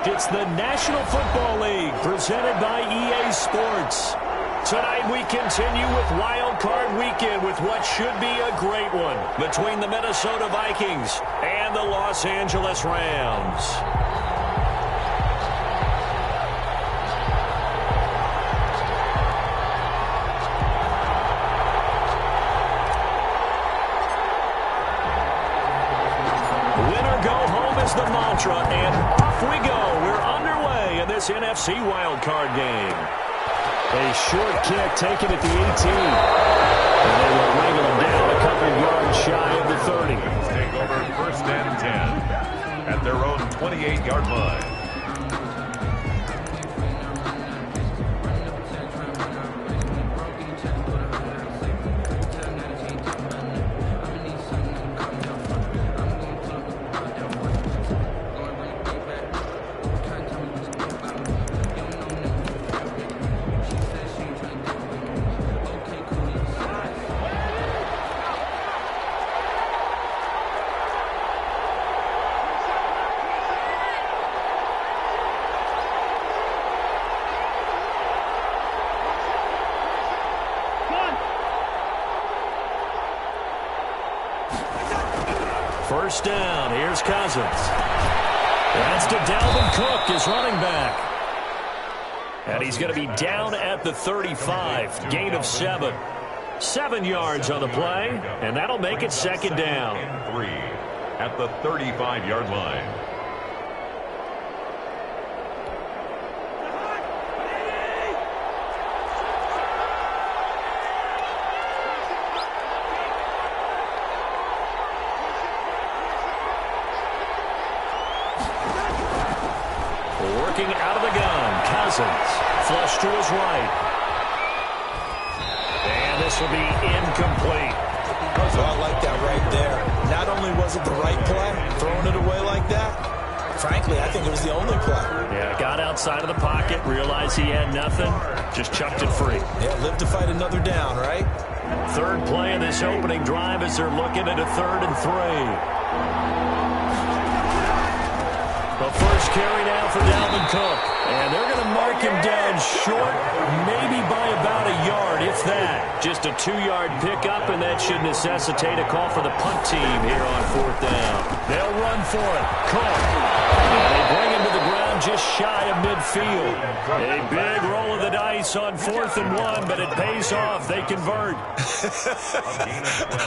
It's the National Football League presented by EA Sports. Tonight we continue with Wild Card Weekend with what should be a great one between the Minnesota Vikings and the Los Angeles Rams. The mantra, and off we go. We're underway in this NFC wildcard game. A short kick taken at the 18. And they will wrangle him down a couple yards shy of the 30. Take over 1st and 10 at their own 28-yard line. First down, here's Cousins. That's to Dalvin Cook, his running back. And he's going to be down at the 35, gain of 7. 7 yards on the play, and that'll make it second down. 3 at the 35-yard line. Working out of the gun, Cousins, flush to his right. And this will be incomplete. So I like that right there. Not only was it the right play, throwing it away like that, frankly, I think it was the only play. Yeah, got outside of the pocket, realized he had nothing, just chucked it free. Yeah, live to fight another down, right? Third play of this opening drive as they're looking at a 3rd and 3. The first carry now for Dalvin Cook. And they're going to mark him down short, maybe by about a yard, if that. Just a 2-yard pickup, and that should necessitate a call for the punt team here on 4th down. They'll run for it. Cook. And they bring him to the ground just shy of midfield. A big roll of the dice on 4th and 1, but it pays off. They convert.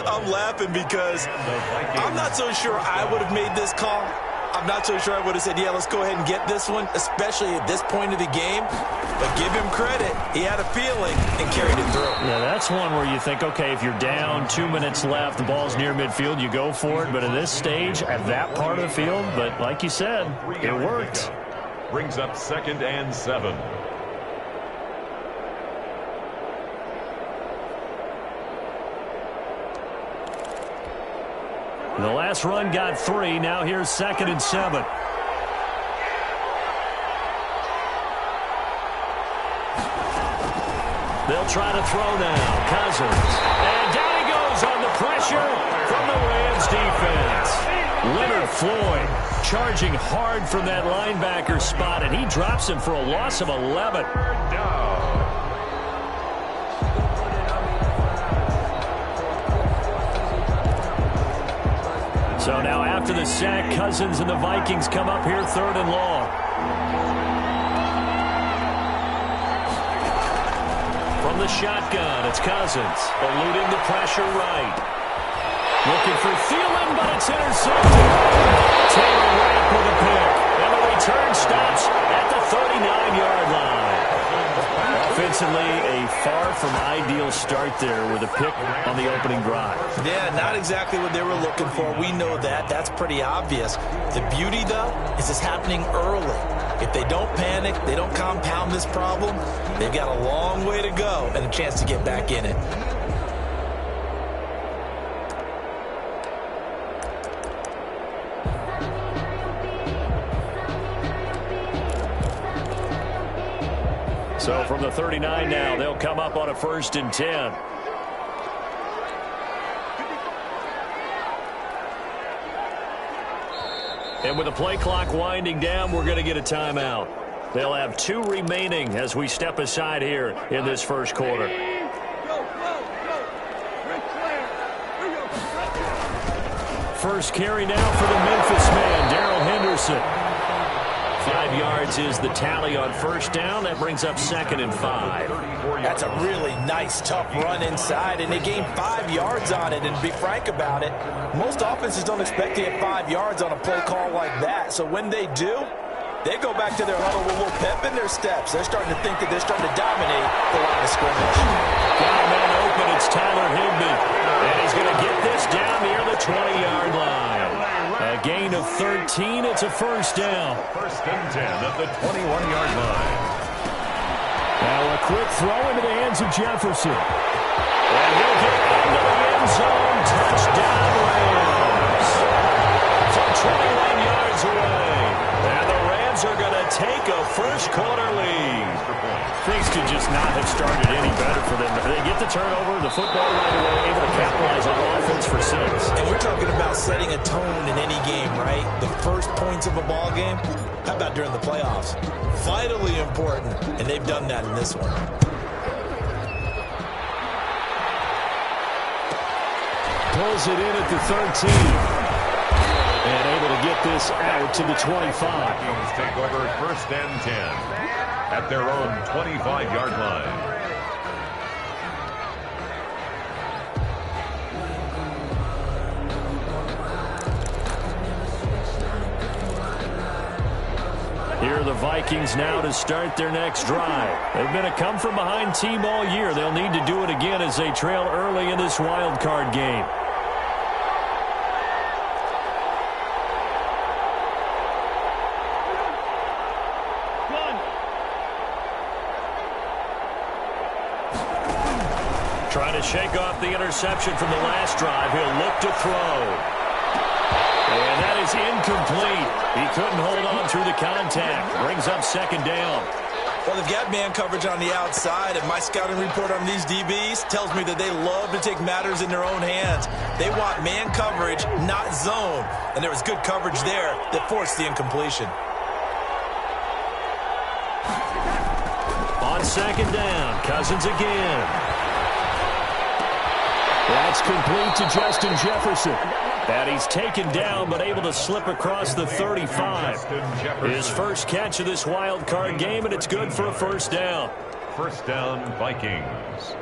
I'm laughing because I'm not so sure I would have made this call. I'm not so sure I would have said, yeah, let's go ahead and get this one, especially at this point of the game. But give him credit. He had a feeling and carried it through. Yeah, that's one where you think, okay, if you're down, 2 minutes left, the ball's near midfield, you go for it. But at this stage, at that part of the field, but like you said, it worked. Brings up 2nd and 7. The last run got 3. Now here's 2nd and 7. They'll try to throw now. Cousins. And down he goes on the pressure from the Rams defense. Leonard Floyd charging hard from that linebacker spot, and he drops him for a loss of 11. So now after the sack, Cousins and the Vikings come up here 3rd and long. From the shotgun, it's Cousins, eluding the pressure right. Looking for Thielen, but it's intercepted. Taylor Rapp with a pick, and the return stops at the 39-yard line. Offensively, a far from ideal start there with a pick on the opening drive. Yeah, not exactly what they were looking for. We know that. That's pretty obvious. The beauty, though, is it's happening early. If they don't panic, they don't compound this problem, they've got a long way to go and a chance to get back in it. So from the 39 now, they'll come up on a 1st and 10. And with the play clock winding down, we're going to get a timeout. They'll have 2 remaining as we step aside here in this first quarter. First carry now for the Memphis man, Darrell Henderson. 5 yards is the tally on first down. That brings up 2nd and 5. That's a really nice, tough run inside, and they gained 5 yards on it. And to be frank about it, most offenses don't expect to get 5 yards on a play call like that. So when they do, they go back to their huddle with a little pep in their steps. They're starting to think that they're starting to dominate the line of scrimmage. Got a man open. It's Tyler Higbee. And he's going to get this down near the 20-yard line. A gain of 13. It's a first down. 1st and 10 at the 21-yard line. Now a quick throw into the hands of Jefferson. And he'll get into the end zone. Touchdown, Rams. From 21 yards away. And the Rams are going to take a first quarter lead. Things could just not have started any better for them. If they get the turnover, the football right away, able to capitalize on offense for 6. And we're talking about setting a tone in any game, right? The first points of a ball game. How about during the playoffs? Vitally important, and they've done that in this one. Pulls it in at the 13. And able to get this out to the 25. Vikings take over 1st and 10 at their own 25-yard line. Here are the Vikings now to start their next drive. They've been a come-from-behind team all year. They'll need to do it again as they trail early in this wild card game. Trying to shake off the interception from the last drive. He'll look to throw. And that is incomplete. He couldn't hold on through the contact. Brings up 2nd down. Well, they've got man coverage on the outside, and my scouting report on these DBs tells me that they love to take matters in their own hands. They want man coverage, not zone. And there was good coverage there that forced the incompletion. On 2nd down, Cousins again. That's complete to Justin Jefferson. And he's taken down but able to slip across the 35. His first catch of this wild card game, and it's good for a first down. 1st down, Vikings.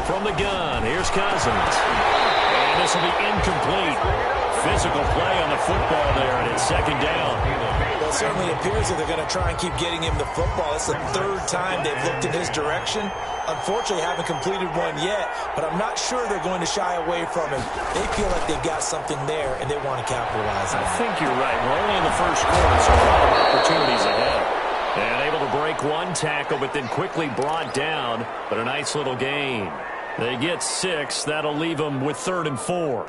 From the gun, here's Cousins. And this will be incomplete. Physical play on the football there, and it's 2nd down. Well, it certainly appears that they're going to try and keep getting him the football. It's the 3rd time they've looked in his direction. Unfortunately, haven't completed one yet, but I'm not sure they're going to shy away from him. They feel like they've got something there, and they want to capitalize on it. I think you're right. We're only in the first quarter, so a lot of opportunities ahead. And able to break one tackle, but then quickly brought down. But a nice little gain. They get 6. That'll leave them with 3rd and 4.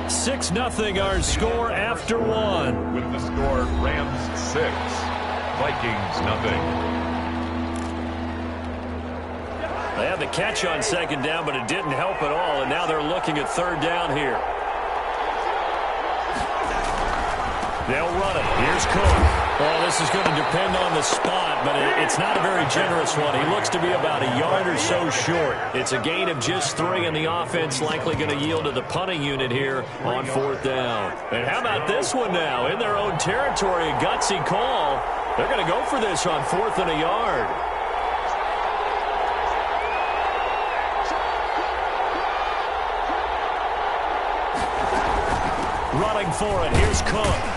Six nothing, our score after 1. With the score, Rams 6, Vikings nothing. They had the catch on 2nd down, but it didn't help at all, and now they're looking at 3rd down here. They'll run it. Here's Cook. Well, this is going to depend on the spot, but it's not a very generous one. He looks to be about a yard or so short. It's a gain of just 3, and the offense likely going to yield to the punting unit here on 4th down. And how about this one now? In their own territory, a gutsy call. They're going to go for this on 4th and a yard. Running for it. Here's Cook.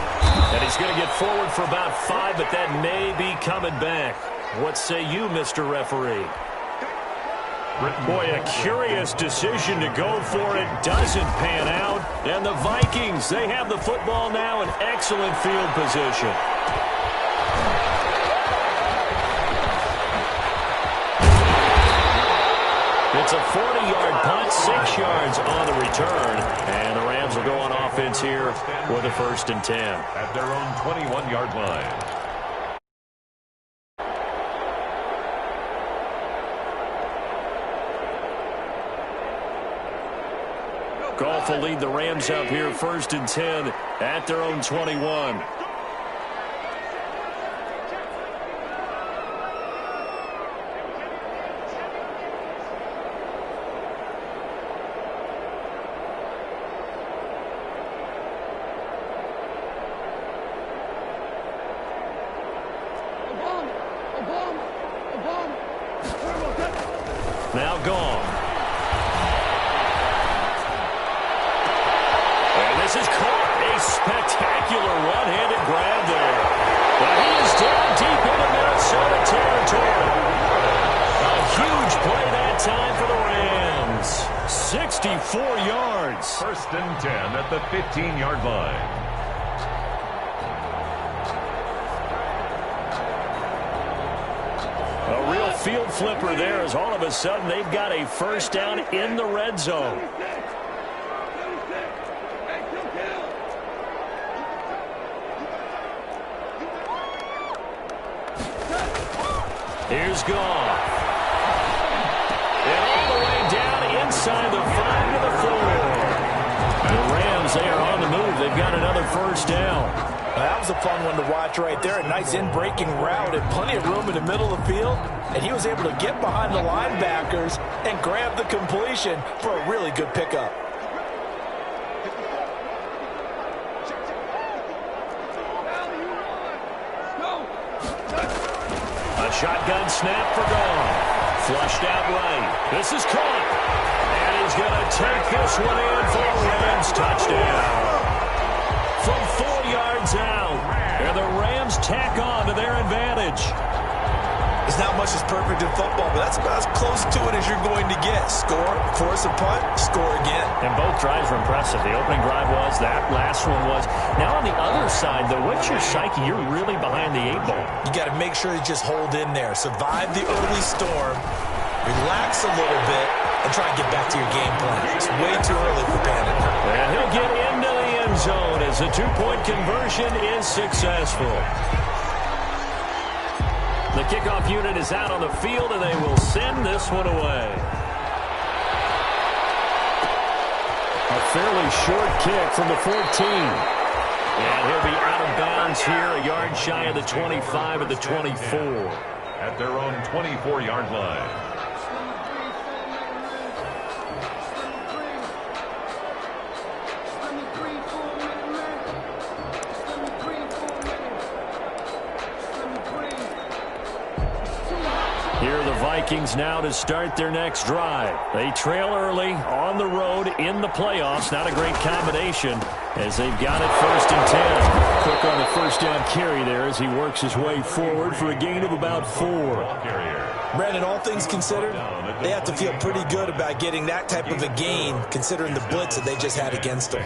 And he's going to get forward for about 5, but that may be coming back. What say you, Mr. Referee? Boy, a curious decision to go for it. Doesn't pan out. And the Vikings, they have the football now in excellent field position. It's a 40-yard punt, 6 yards on the return. And the Rams will go on offense here with a 1st and 10. At their own 21-yard line. Goff will lead the Rams up here 1st and 10 at their own 21. Now gone. And this is caught. A spectacular one-handed grab there. But he is down deep into Minnesota territory. A huge play that time for the Rams. 64 yards. 1st and 10 at the 15-yard line. A real field flipper there as all of a sudden they've got a 1st down in the red zone. Here's Goff. And all the way down inside the 5 to the 4. The Rams, they are on the move. They've got another 1st down. That was a fun one to watch right there. A nice in-breaking route and plenty of room in the middle of the field. And he was able to get behind the linebackers and grab the completion for a really good pickup. A shotgun snap for Goff. Flushed out right. This is caught. And he's going to take this one in for a Rams touchdown. From 4 yards out. And the Rams tack on to their advantage. It's not much as perfect in football, but that's about as close to it as you're going to get. Score, force a punt, score again. And both drives were impressive. The opening drive was, that last one was. Now on the other side, though, what's your psyche? You're really behind the 8-ball. You got to make sure you just hold in there. Survive the early storm, relax a little bit, and try and get back to your game plan. It's way too early for panic. And he'll get into the end zone as the 2-point conversion is successful. The kickoff unit is out on the field, and they will send this one away. A fairly short kick from the 14. And he'll be out of bounds here, a yard shy of the 25 at the 24. At their own 24-yard line. Here are the Vikings now to start their next drive. They trail early on the road in the playoffs. Not a great combination as they've got it 1st and 10. Quick on the 1st down carry there as he works his way forward for a gain of about 4. Brandon, all things considered, they have to feel pretty good about getting that type of a gain considering the blitz that they just had against them.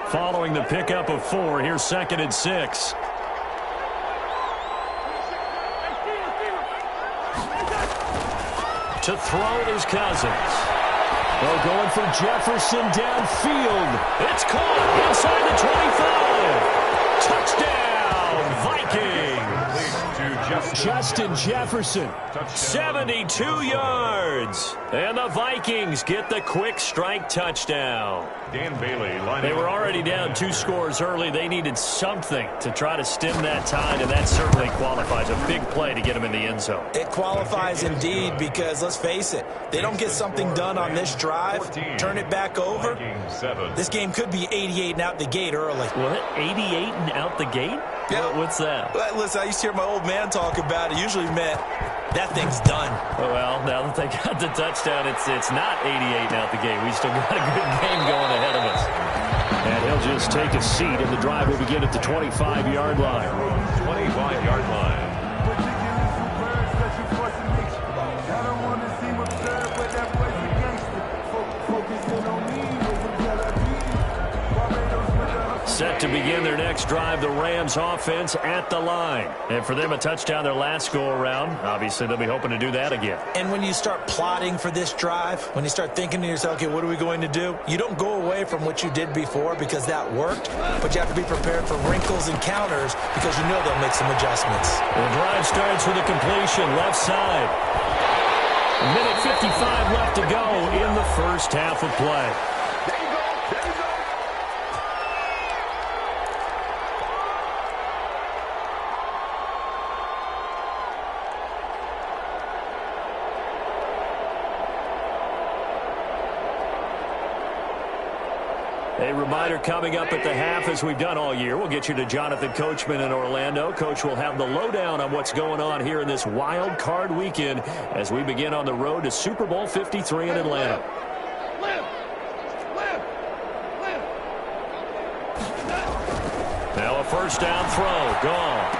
Following the pickup of 4, here's 2nd and 6. To throw is Cousins. Well, going for Jefferson downfield. It's caught inside the 25. Touchdown, Vikings. Justin Jefferson. 72 yards. And the Vikings get the quick strike touchdown. Dan Bailey. They were already down 2 scores early. They needed something to try to stem that tide, and that certainly qualifies. A big play to get them in the end zone. It qualifies indeed because, let's face it, they don't get something done on this drive, turn it back over, this game could be 88 and out the gate early. What? 88 and out the gate? Yeah. What's that? Listen, I used to hear my old man talk about it. Usually meant that thing's done. Well, now that they got the touchdown, it's not 88 and out the gate. We still got a good game going ahead of us. And he'll just take a seat, and the drive will begin at the 25-yard line. 25-yard line. begin their next drive, the Rams offense at the line. And for them, a touchdown their last go-around. Obviously, they'll be hoping to do that again. And when you start plotting for this drive, when you start thinking to yourself, okay, what are we going to do? You don't go away from what you did before because that worked, but you have to be prepared for wrinkles and counters because you know they'll make some adjustments. The drive starts with a completion, left side. A minute 55 left to go in the first half of play. A reminder coming up at the half, as we've done all year. We'll get you to Jonathan Coachman in Orlando. Coach will have the lowdown on what's going on here in this wild card weekend as we begin on the road to Super Bowl 53 in Atlanta. Now a first down throw, gone.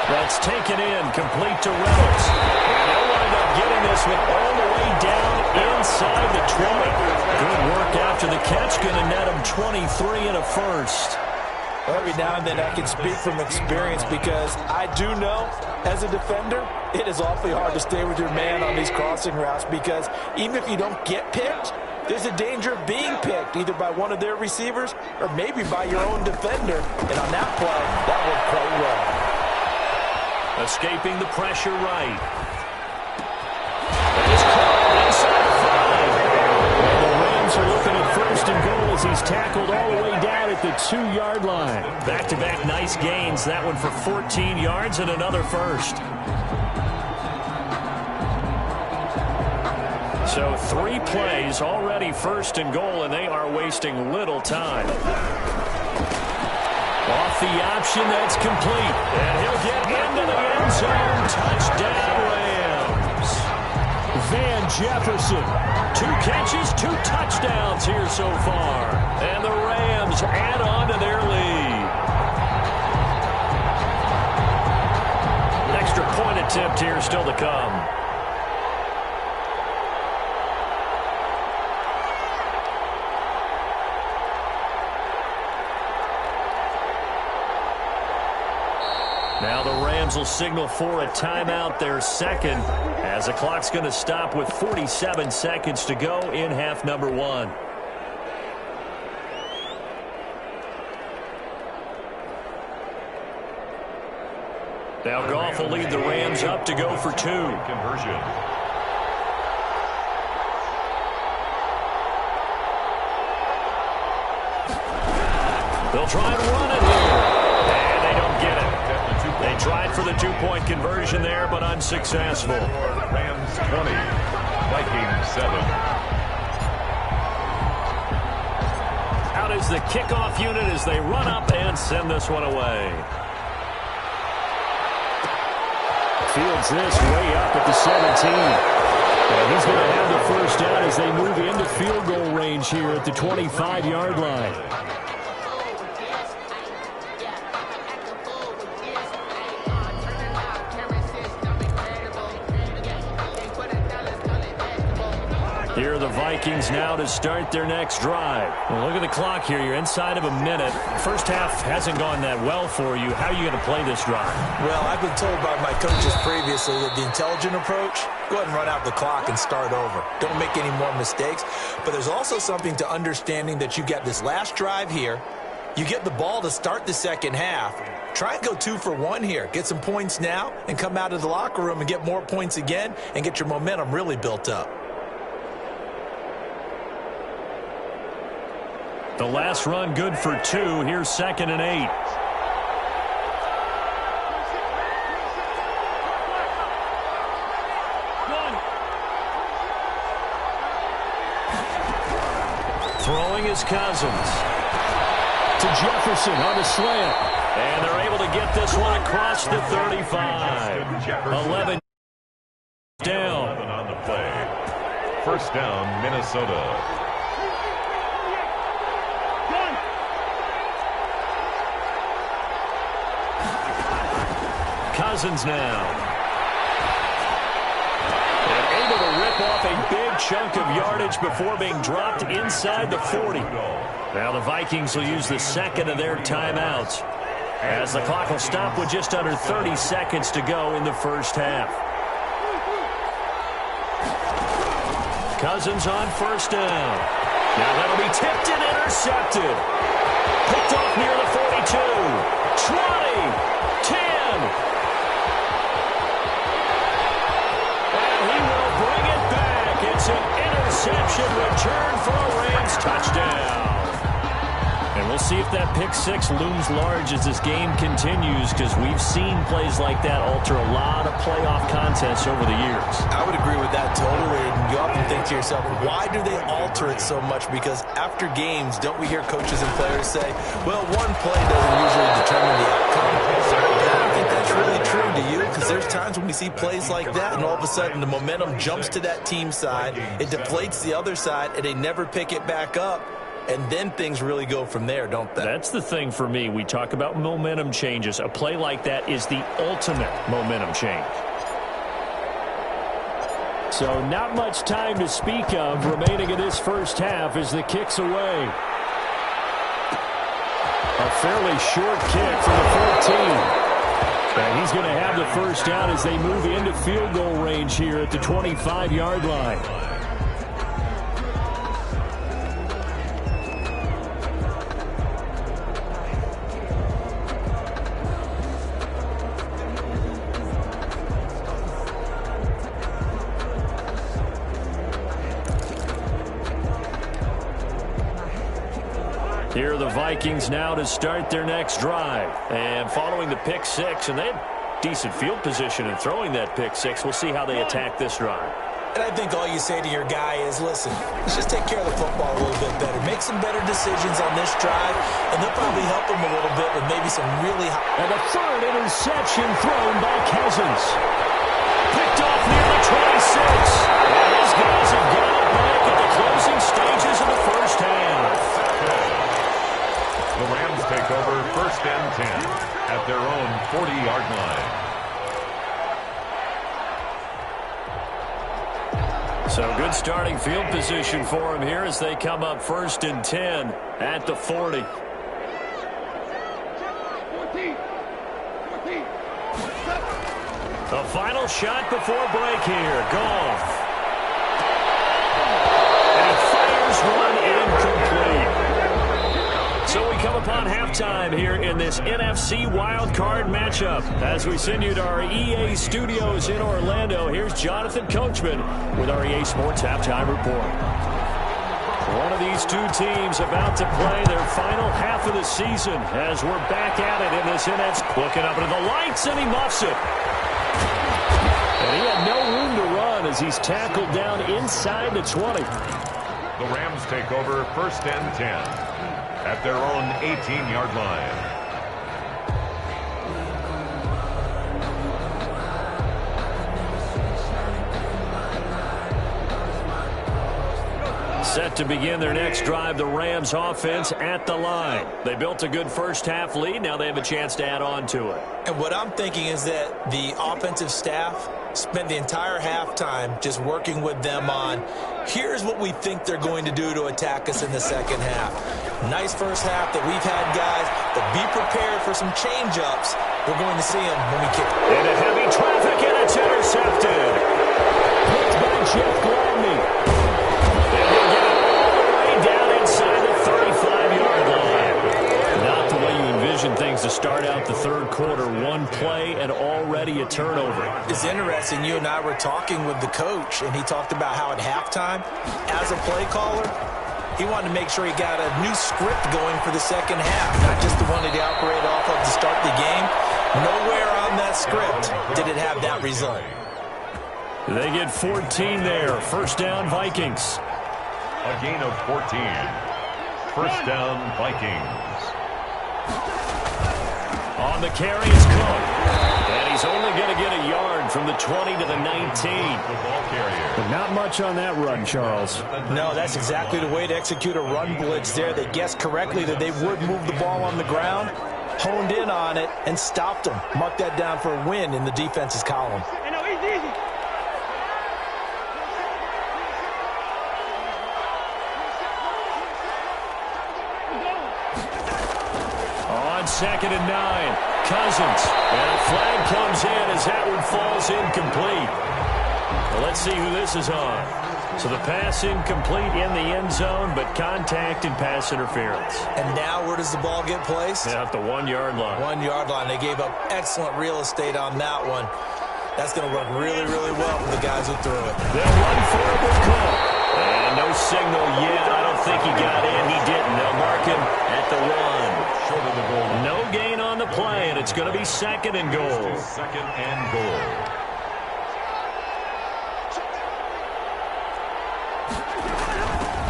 That's taken in, complete to Reynolds. And they'll wind up getting this one all the way down inside the 20. Good work after the catch, going to net him 23 and a first. Every now and then I can speak from experience because I do know, as a defender, it is awfully hard to stay with your man on these crossing routes because even if you don't get picked, there's a danger of being picked either by one of their receivers or maybe by your own defender. And on that play, that worked quite well. Escaping the pressure right. He's caught inside the 5. And the Rams are looking at first and goal as he's tackled all the way down at the 2-yard line. Back-to-back nice gains. That one for 14 yards and another first. So 3 plays already first and goal, and they are wasting little time. Off the option, that's complete. And he'll get into the end zone. Touchdown, Rams. Van Jefferson. 2 catches, 2 touchdowns here so far. And the Rams add on to their lead. An extra point attempt here still to come. Now the Rams will signal for a timeout, their second, as the clock's going to stop with 47 seconds to go in half number 1. Now Goff will lead the Rams up to go for 2. Conversion. They'll try and run it here. And they don't get it. They tried for the 2-point conversion there, but unsuccessful. Rams 20, Vikings 7. Out is the kickoff unit as they run up and send this one away. Fields this way up at the 17. And he's going to have the first down as they move into field goal range here at the 25-yard line. Here are the Vikings now to start their next drive. Well, look at the clock here. You're inside of a minute. First half hasn't gone that well for you. How are you going to play this drive? Well, I've been told by my coaches previously that the intelligent approach, go ahead and run out the clock and start over. Don't make any more mistakes. But there's also something to understanding that you got this last drive here. You get the ball to start the second half. Try and go 2 for 1 here. Get some points now and come out of the locker room and get more points again and get your momentum really built up. The last run good for 2. Here's 2nd and 8. Throwing is Cousins. To Jefferson on the slant. And they're able to get this one across the 35. 11 down. On the play. First down, Minnesota. Cousins now. And able to rip off a big chunk of yardage before being dropped inside the 40. Now the Vikings will use the second of their timeouts, as the clock will stop with just under 30 seconds to go in the first half. Cousins on first down. Now that'll be tipped and intercepted. Picked off near the 42. 20. 10. And he will bring it back. It's an interception return for a Rams touchdown. And we'll see if that pick six looms large as this game continues, because we've seen plays like that alter a lot of playoff contests over the years. I would agree with that totally. And you often think to yourself, why do they alter it so much? Because after games, don't we hear coaches and players say, well, one play doesn't usually determine the outcome? I don't think that's really true, do you? Because there's times when we see plays like that, and all of a sudden the momentum jumps to that team side, it deflates the other side, and they never pick it back up. And then things really go from there, don't they? That's the thing for me. We talk about momentum changes. A play like that is the ultimate momentum change. So not much time to speak of remaining in this first half as the kick's away. A fairly short kick from the 14. And he's going to have the first down as they move into field goal range here at the 25-yard line. Here are the Vikings now to start their next drive. And following the pick six, and they had decent field position in throwing that pick six. We'll see how they attack this drive. And I think all you say to your guy is, listen, let's just take care of the football a little bit better. Make some better decisions on this drive, and they'll probably help him a little bit with maybe some really high. And the third interception thrown by Cousins. Picked off near the 26. And these guys have got it back at the closing stages of the first half. The Rams take over first and 10 at their own 40-yard line. So good starting field position for him here as they come up first and 10 at the 40. The final shot before break here. Goff. And he fires one incomplete. So we come upon halftime here in this NFC wildcard matchup. As we send you to our EA studios in Orlando, here's Jonathan Coachman with our EA Sports Halftime Report. One of these two teams about to play their final half of the season as we're back at it in this NFC. Looking up into the lights, and he muffs it. And he had no room to run as he's tackled down inside the 20. The Rams take over first and 10 at their own 18-yard line. Set to begin their next drive, the Rams offense at the line. They built a good first half lead. Now they have a chance to add on to it. And what I'm thinking is that the offensive staff spent the entire halftime just working with them on, here's what we think they're going to do to attack us in the second half. Nice first half that we've had, guys, but be prepared for some change-ups. We're going to see them when we kick. Into heavy traffic, and it's intercepted. Picked by Jeff Gladney. And he'll get it all the way down inside the 35-yard line. Not the way you envision things to start out the third quarter. One play and already a turnover. It's interesting. You and I were talking with the coach, and he talked about how at halftime, as a play caller, he wanted to make sure he got a new script going for the second half, not just the one that he operated off of to start the game. Nowhere on that script did it have that result. They get 14 there. First down, Vikings. A gain of 14. First down, Vikings. On the carry is Cook. And he's only going to get a yard from the 20 to the 19. Football carrier. But not much on that run, Charles. No, that's exactly the way to execute a run blitz there. They guessed correctly that they would move the ball on the ground, honed in on it, and stopped them. Mark that down for a win in the defense's column. 2nd and 9. Cousins. And a flag comes in as that one falls incomplete. Well, let's see who this is on. So the pass incomplete in the end zone, but contact and pass interference. And now where does the ball get placed? Yeah, at the 1-yard line. 1-yard line. They gave up excellent real estate on that one. That's going to work really, really well for the guys who threw it. They'll run for it with Cook. And no signal yet. I don't think he got in. He didn't. They'll mark him at the 1. Short of the goal. No gain on the play, and it's going to be 2nd and goal. 2nd and goal.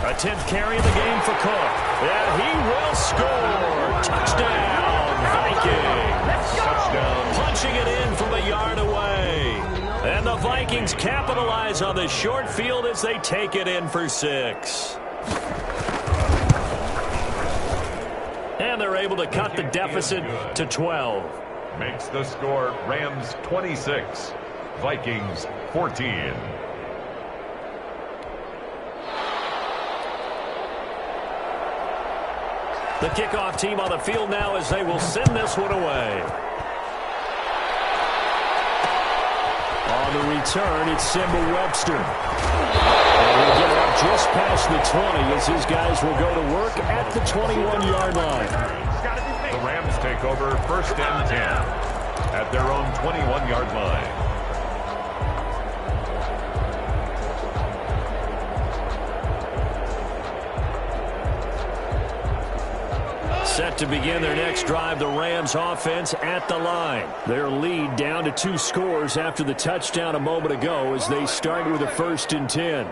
A 10th carry of the game for Cook. Yeah, he will score. Touchdown, Vikings. Touchdown. Punching it in from a yard away. And the Vikings capitalize on the short field as they take it in for 6. And they're able to cut the deficit to 12. Makes the score Rams 26, Vikings 14. The kickoff team on the field now as they will send this one away. On the return, it's Simba Webster. And he'll get it up just past the 20 as his guys will go to work at the 21-yard line. The Rams take over 1st and 10 at their own 21-yard line. Set to begin their next drive, the Rams offense at the line. Their lead down to 2 scores after the touchdown a moment ago as they start with a 1st and 10.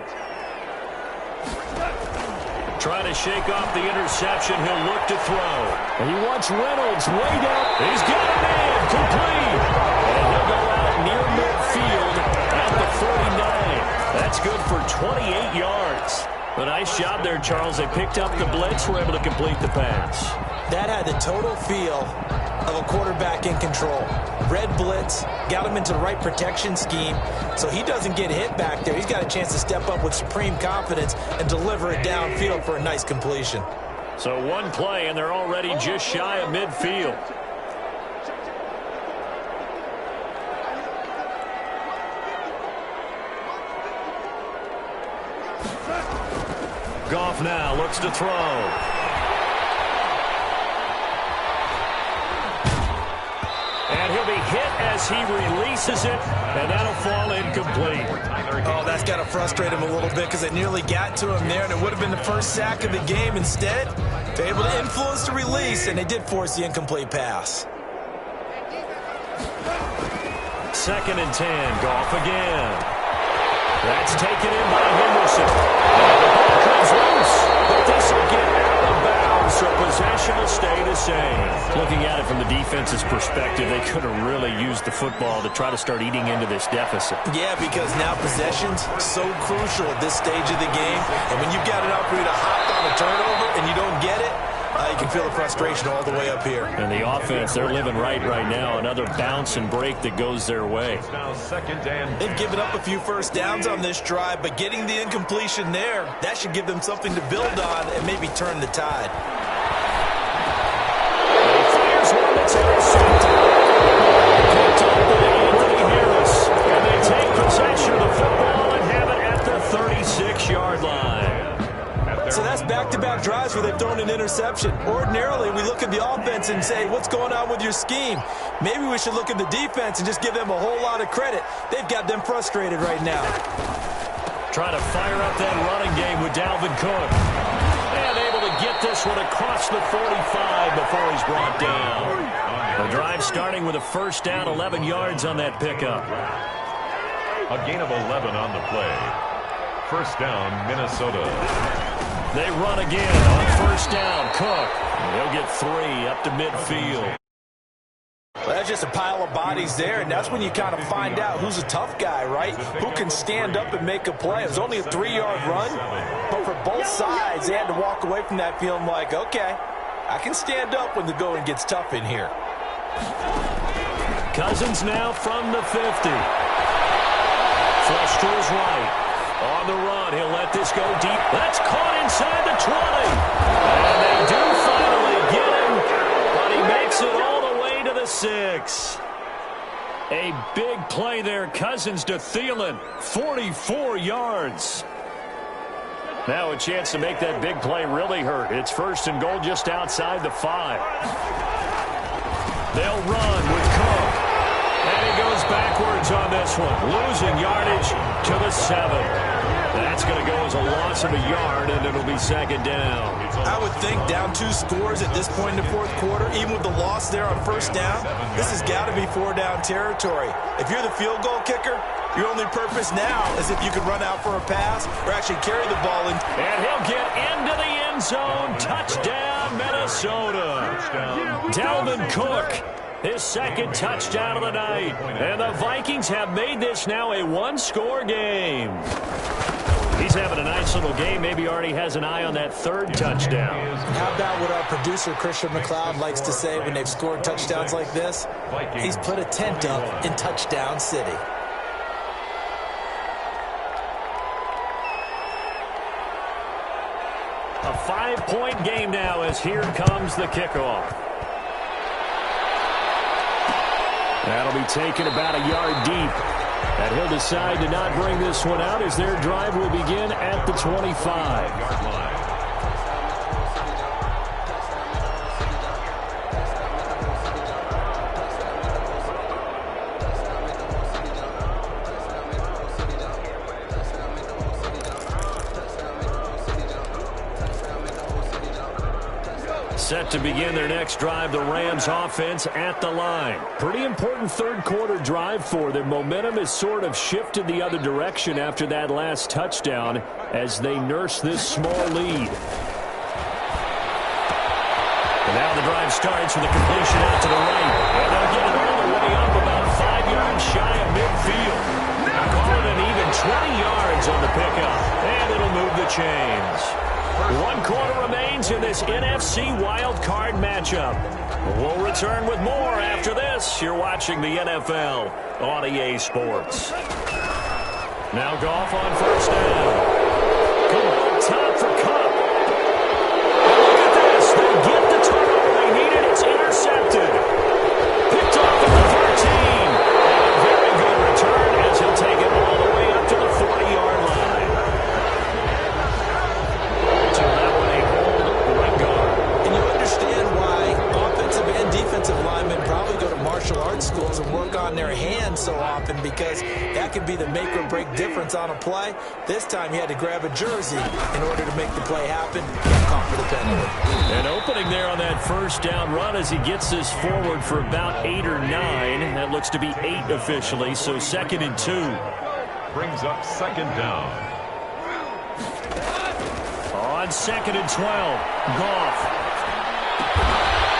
Trying to shake off the interception, he'll look to throw. And he wants Reynolds way down. He's got it in, complete. And he'll go out near midfield at the 49. That's good for 28 yards. A nice job there, Charles. They picked up the blitz, were able to complete the pass. That had the total feel of a quarterback in control. Red blitz, got him into the right protection scheme, so he doesn't get hit back there. He's got a chance to step up with supreme confidence and deliver it downfield for a nice completion. So one play, and they're already just shy of midfield. Goff now looks to throw. And he'll be hit as he releases it, and that'll fall incomplete. Oh, that's got to frustrate him a little bit because they nearly got to him there, and it would have been the first sack of the game. Instead, they're able to influence the release, and they did force the incomplete pass. 2nd and 10, Goff again. That's taken in by Henderson. The ball comes loose, but this will get out of bounds, so possession will stay the same. Looking at it from the defense's perspective, they could have really used the football to try to start eating into this deficit. Yeah, because now possession's so crucial at this stage of the game, and when you've got an opportunity to hop on a turnover and you don't get it, you can feel the frustration all the way up here. And the offense, they're living right now. Another bounce and break that goes their way. Now 2nd and They've given up a few first downs on this drive, but getting the incompletion there, that should give them something to build on and maybe turn the tide. Fires one that's intercepted. Picked up by Anthony Harris. And they take possession of the football and have it at the 36-yard line. So that's back-to-back drives where they've thrown an interception. Ordinarily, we look at the offense and say, what's going on with your scheme? Maybe we should look at the defense and just give them a whole lot of credit. They've got them frustrated right now. Trying to fire up that running game with Dalvin Cook. And able to get this one across the 45 before he's brought down. The drive starting with a 1st down, 11 yards on that pickup. a gain of 11 on the play. 1st down, Minnesota. They run again on 1st down. Cook. They'll get 3 up to midfield. Well, that's just a pile of bodies there, and that's when you kind of find out who's a tough guy, right? Who can stand up and make a play. It was only a 3-yard run, but for both sides, they had to walk away from that feeling like, okay, I can stand up when the going gets tough in here. Cousins now from the 50. Flush to his right. On the run, he'll let this go deep. That's caught inside the 20. And they do finally get him, but he makes Takes it all the way to the 6. A big play there. Cousins to Thielen. 44 yards. Now a chance to make that big play really hurt. It's 1st and goal just outside the 5. They'll run with Cook. And he goes backwards on this one. Losing yardage to the 7. That's going to go as a loss of a yard, and it'll be 2nd down. I would think down 2 scores at this point in the 4th quarter, even with the loss there on 1st down, this has got to be 4-down territory. If you're the field goal kicker, your only purpose now is if you can run out for a pass or actually carry the ball in. And he'll get into the end zone. Touchdown, Minnesota. Dalvin Cook, his 2nd touchdown of the night. And the Vikings have made this now a 1-score game. He's having a nice little game. Maybe already has an eye on that 3rd touchdown. How about what our producer, Christian McLeod, likes to say when they've scored touchdowns like this? He's put a tent up in Touchdown City. A 5-point game now as here comes the kickoff. That'll be taken about a yard deep. And he'll decide to not bring this one out as their drive will begin at the 25-yard line. Set to begin their next drive, the Rams offense at the line. Pretty important 3rd quarter drive for them. Momentum has sort of shifted the other direction after that last touchdown as they nurse this small lead. And now the drive starts with a completion out to the right. And they'll get it all the way up about 5 yards shy of midfield. Call it an even 20 yards on the pickup. And it'll move the chains. 1 quarter remains in this NFC wild card matchup. We'll return with more after this. You're watching the NFL on EA Sports. Now Goff on 1st down. Come on, top for Cup. Look at this. They get the turnover they needed. It's intercepted. Picked off at the 13. And a very good return as he'll take it all the way up to the 40-yard line. Defensive linemen probably go to martial arts schools and work on their hands so often because that could be the make or break difference on a play. This time he had to grab a jersey in order to make the play happen. Caught for the penalty. An opening there on that 1st down run as he gets this forward for about 8 or 9. That looks to be 8 officially, so 2nd and 2. Brings up 2nd down. On 2nd and 12, Goff.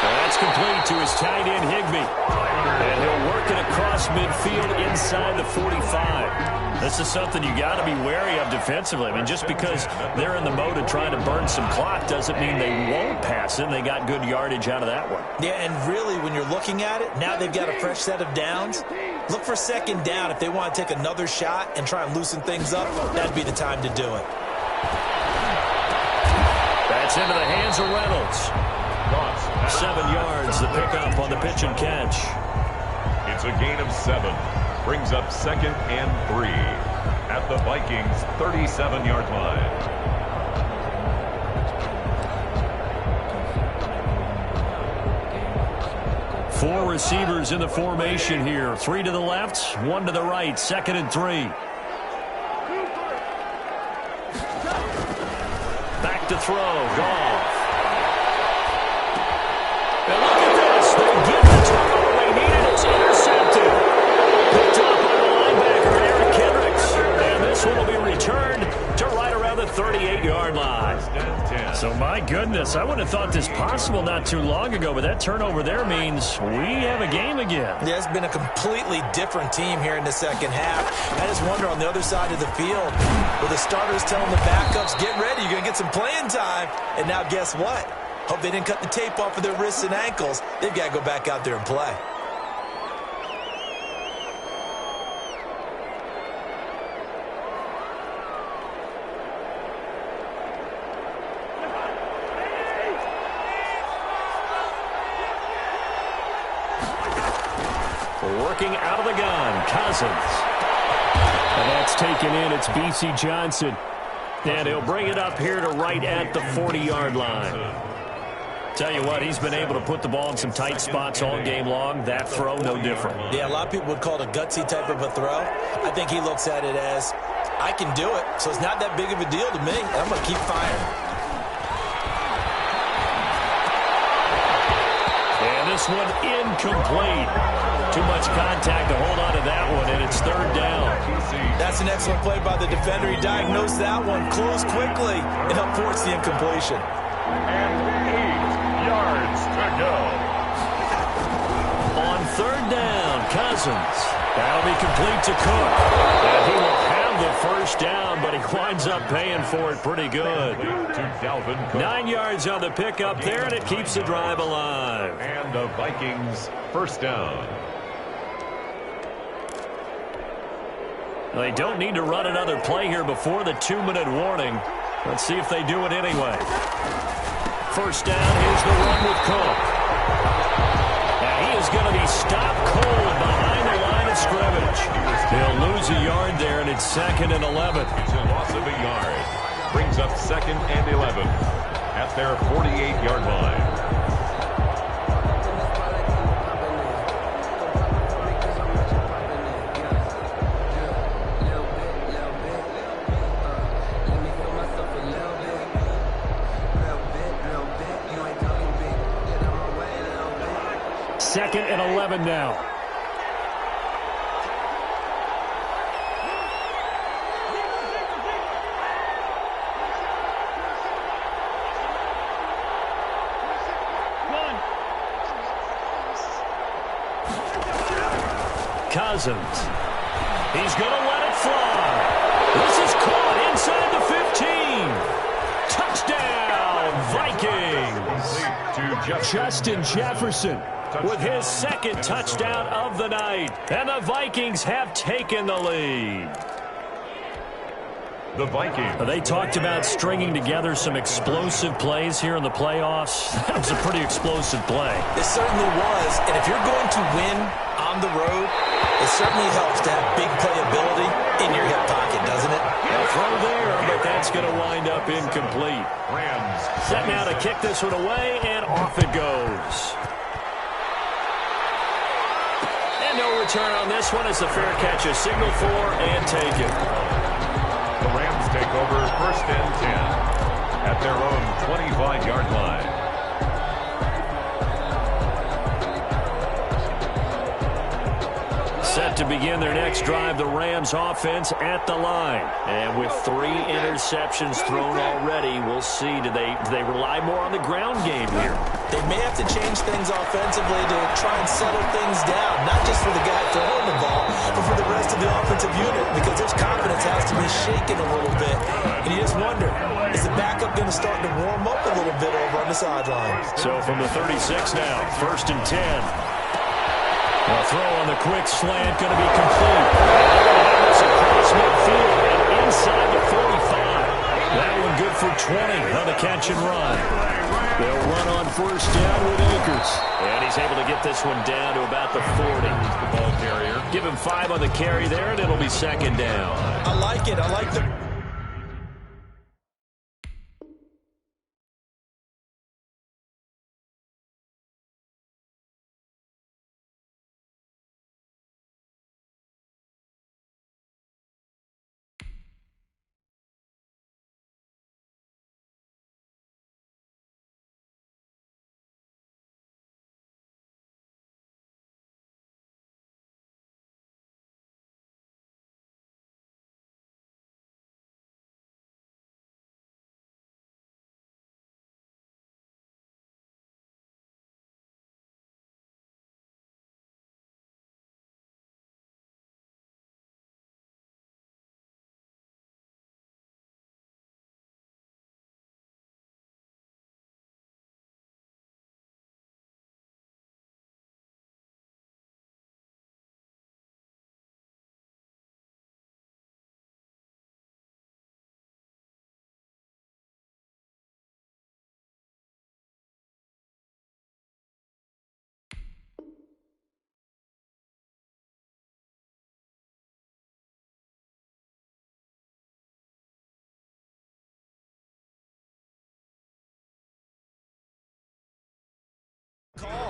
That's complete to his tight end, Higbee. And he'll work it across midfield inside the 45. This is something you got to be wary of defensively. I mean, just because they're in the mode of trying to burn some clock doesn't mean they won't pass it. They got good yardage out of that one. Yeah, and really, when you're looking at it, now they've got a fresh set of downs. Look for 2nd down. If they want to take another shot and try and loosen things up, that'd be the time to do it. That's into the hands of Reynolds. 7 yards, the pickup on the pitch and catch. It's a gain of 7. Brings up 2nd and 3 at the Vikings' 37-yard line. Four receivers in the formation here. 3 to the left, 1 to the right. 2nd and 3. Back to throw. Goff. And look at this. They get the turnover they needed. It's intercepted. Picked up by the linebacker, Eric Kendricks. And this one will be returned to right around the 38-yard line. So, my goodness, I wouldn't have thought this possible not too long ago, but that turnover there means we have a game again. Yeah, it's been a completely different team here in the 2nd half. I just wonder on the other side of the field, where the starters telling the backups, get ready, you're going to get some playing time. And now guess what? Hope they didn't cut the tape off of their wrists and ankles. They've got to go back out there and play. working out of the gun. Cousins. And that's taken in. It's B.C. Johnson. And he'll bring it up here to right at the 40-yard line. Tell you what, he's been able to put the ball in some tight spots all game long. That throw, no different. Yeah, a lot of people would call it a gutsy type of a throw. I think he looks at it as, I can do it, so it's not that big of a deal to me. I'm going to keep firing. And this one incomplete. Too much contact to hold on to that one, and it's third down. That's an excellent play by the defender. He diagnosed that one, closed quickly, and helped force the incompletion. And 8 yards to go. On third down, Cousins. That'll be complete to Cook. And he will have the first down, but he winds up paying for it pretty good. 9 yards on the pickup there, and it keeps the drive alive. And the Vikings first down. They don't need to run another play here before the 2-minute warning. Let's see if they do it anyway. First down, here's the run with Cook. Now he is going to be stopped cold behind the line of scrimmage. He'll lose a yard there, and it's 2nd and 11. It's a loss of a yard. Brings up 2nd and 11 at their 48-yard line. Second and 11 now. Cousins. He's going to let it fly. This is caught inside the 15. Touchdown, Vikings. Justin Jefferson with his second touchdown of the night. And the Vikings have taken the lead. The Vikings. They talked about stringing together some explosive plays here in the playoffs. That was a pretty explosive play. It certainly was. And if you're going to win on the road, it certainly helps to have big playability in your hip pocket, doesn't it? A throw there, but that's going to wind up incomplete. Rams. Set now to kick this one away, and off it goes. And no return on this one as the fair catch is signaled for and taken. The Rams take over 1st and 10 at their own 25-yard line. Set to begin their next drive, the Rams offense at the line. And with 3 interceptions thrown already, we'll see. Do they rely more on the ground game here? They may have to change things offensively to try and settle things down, not just for the guy throwing the ball, but for the rest of the offensive unit, because his confidence has to be shaken a little bit. And you just wonder, is the backup going to start to warm up a little bit over on the sideline? So from the 36 now, 1st and 10. A throw on the quick slant going to be complete. It's across midfield and inside the 45. That one good for 20 on the catch and run. They'll run on 1st down with Akers. And he's able to get this one down to about the 40. The ball carrier. Give him 5 on the carry there, and it'll be 2nd down. I like it. I like the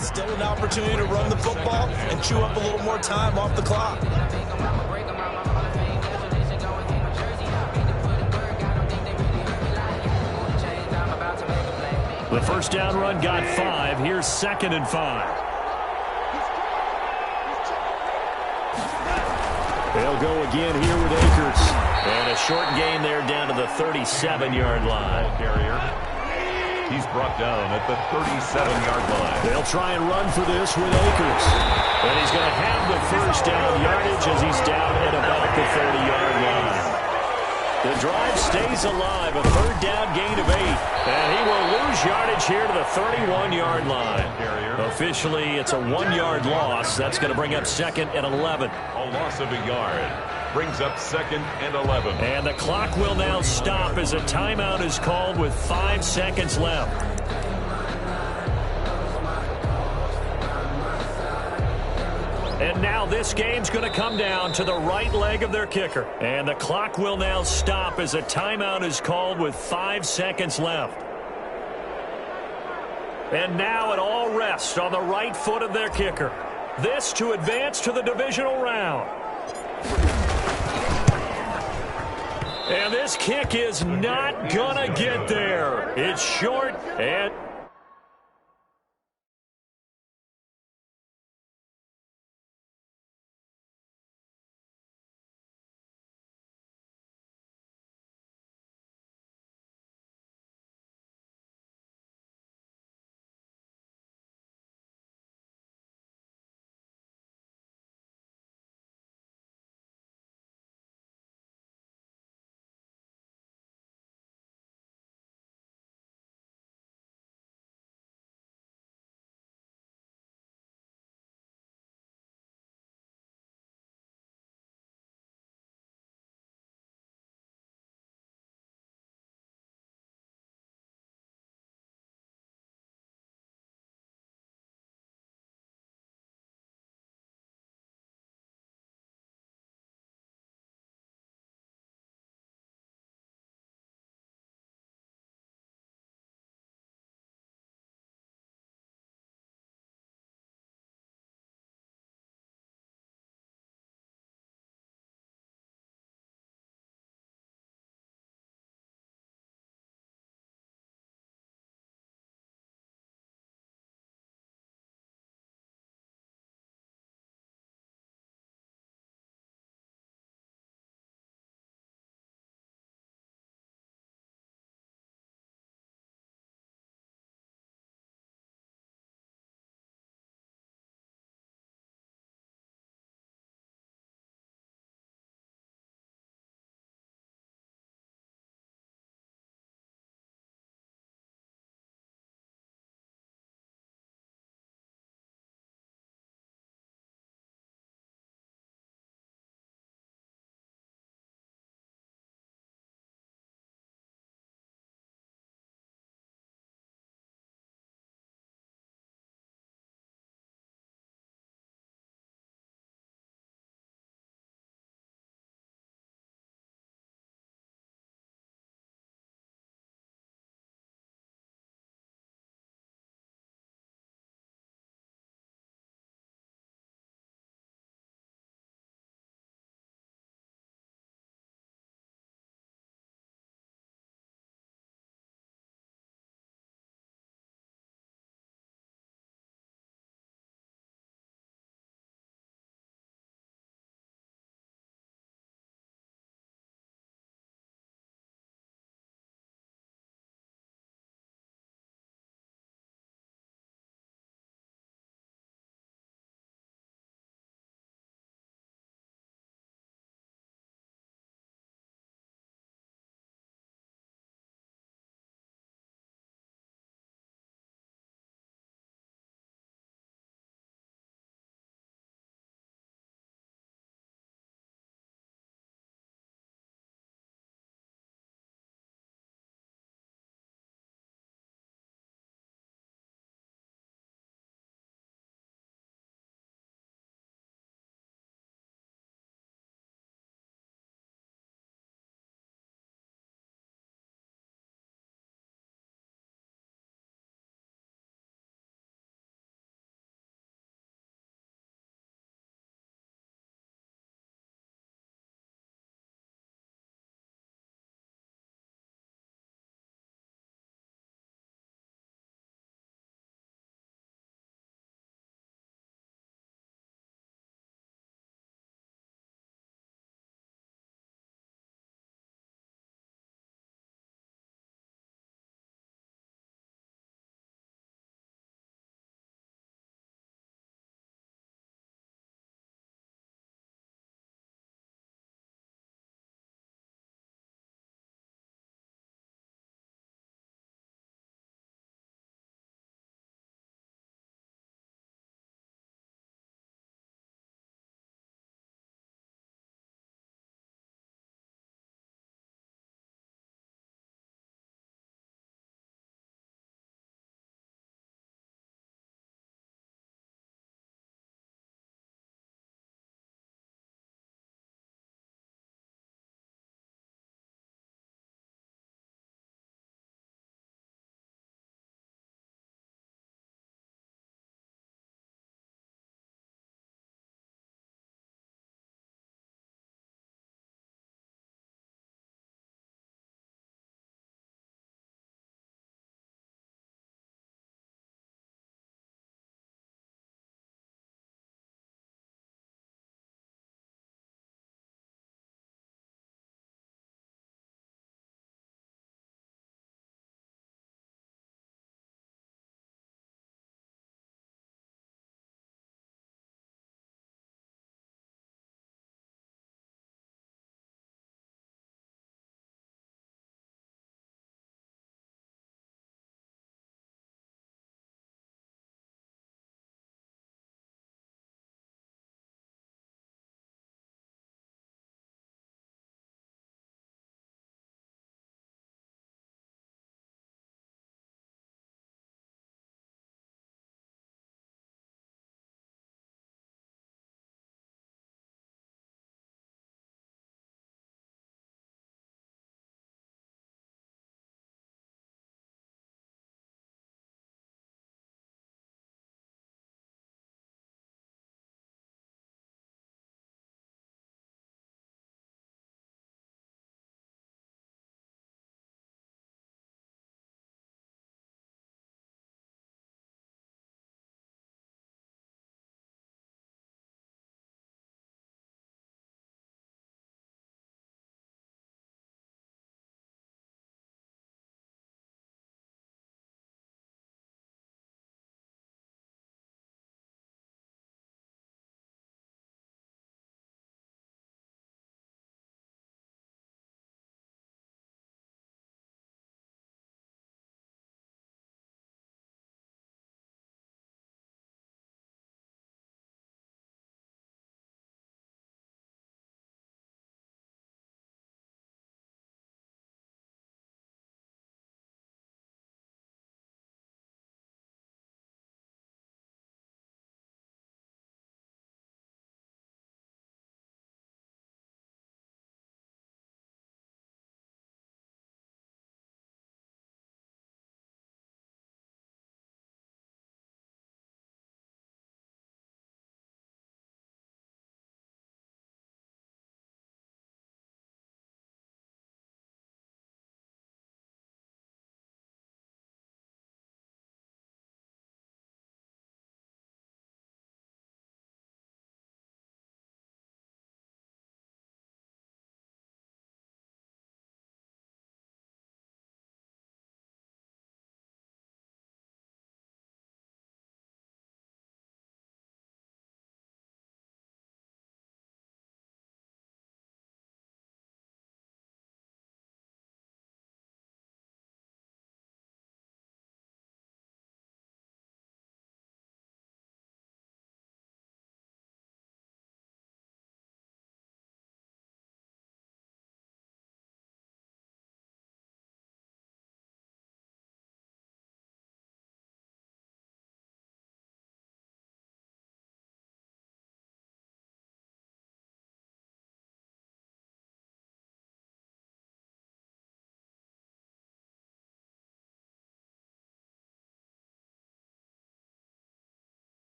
Still an opportunity to run the football and chew up a little more time off the clock. The first down run got 5. Here's 2nd and 5. They'll go again here with Akers. And a short gain there down to the 37-yard line. Carrier. He's brought down at the 37-yard line. They'll try and run for this with Akers. And he's going to have the first down yardage as he's down at about the 30-yard line. The drive stays alive, a 3rd down gain of 8. And he will lose yardage here to the 31-yard line. Officially, it's a 1-yard loss. That's going to bring up 2nd and 11. A loss of a yard brings up 2nd and 11. And the clock will now stop as a timeout is called with 5 seconds left. And now this game's going to come down to the right leg of their kicker. And the clock will now stop as a timeout is called with 5 seconds left. And now it all rests on the right foot of their kicker. This to advance to the divisional round. And this kick is not going to get there. It's short and